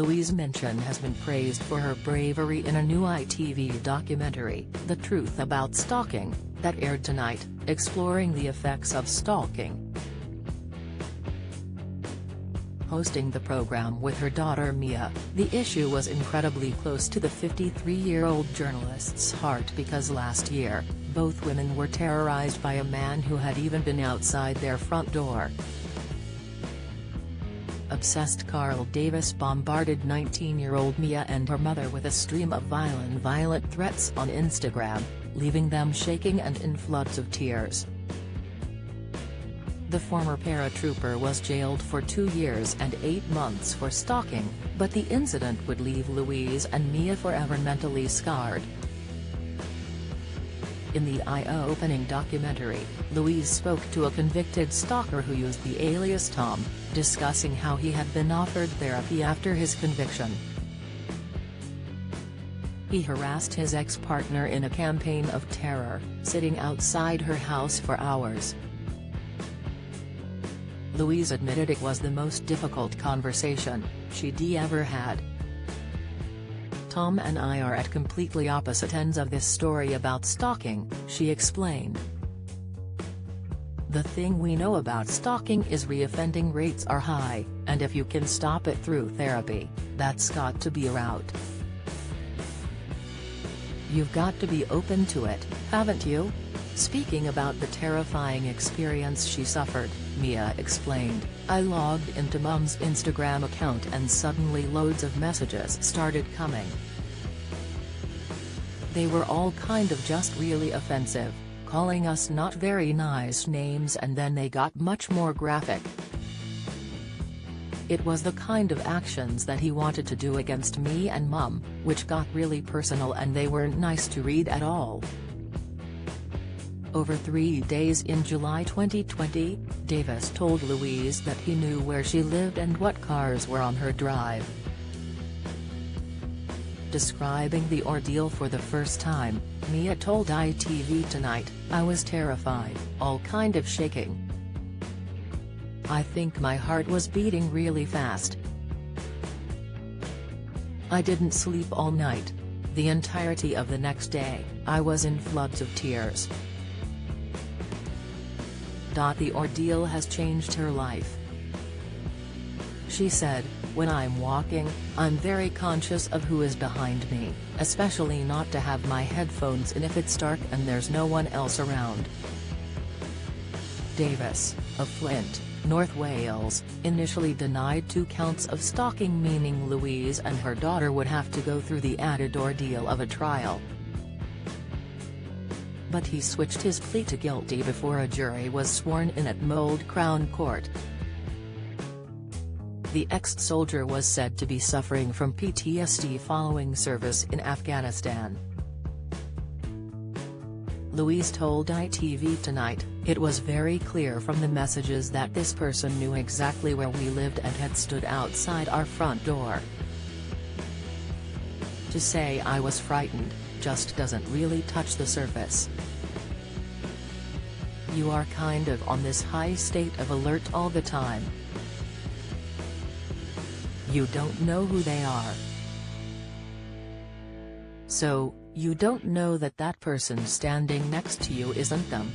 Louise Minchin has been praised for her bravery in a new ITV documentary, The Truth About Stalking, that aired tonight, exploring the effects of stalking. Hosting the program with her daughter Mia, the issue was incredibly close to the 53-year-old journalist's heart because last year, both women were terrorized by a man who had even been outside their front door. Obsessed Carl Davis bombarded 19-year-old Mia and her mother with a stream of violent threats on Instagram, leaving them shaking and in floods of tears. The former paratrooper was jailed for 2 years and 8 months for stalking, but the incident would leave Louise and Mia forever mentally scarred. In the eye-opening documentary, Louise spoke to a convicted stalker who used the alias Tom, discussing how he had been offered therapy after his conviction. He harassed his ex-partner in a campaign of terror, sitting outside her house for hours. Louise admitted it was the most difficult conversation she'd ever had. "Tom and I are at completely opposite ends of this story about stalking," she explained. "The thing we know about stalking is reoffending rates are high, and if you can stop it through therapy, that's got to be a route. You've got to be open to it, haven't you?" Speaking about the terrifying experience she suffered, Mia explained, "I logged into Mum's Instagram account and suddenly loads of messages started coming. They were all kind of just really offensive, calling us not very nice names, and then they got much more graphic. It was the kind of actions that he wanted to do against me and Mum, which got really personal, and they weren't nice to read at all." Over 3 days in July 2020, Davis told Louise that he knew where she lived and what cars were on her drive. Describing the ordeal for the first time, Mia told ITV Tonight, "I was terrified, all kind of shaking. I think my heart was beating really fast. I didn't sleep all night. The entirety of the next day, I was in floods of tears. The ordeal has changed her life. She said, "When I'm walking, I'm very conscious of who is behind me, especially not to have my headphones in if it's dark and there's no one else around." Davis, of Flint, North Wales, initially denied 2 counts of stalking, meaning Louise and her daughter would have to go through the added ordeal of a trial. But he switched his plea to guilty before a jury was sworn in at Mold Crown Court. The ex-soldier was said to be suffering from PTSD following service in Afghanistan. Louise told ITV Tonight, "It was very clear from the messages that this person knew exactly where we lived and had stood outside our front door. To say I was frightened just doesn't really touch the surface. You are kind of on this high state of alert all the time. You don't know who they are. So, you don't know that that person standing next to you isn't them.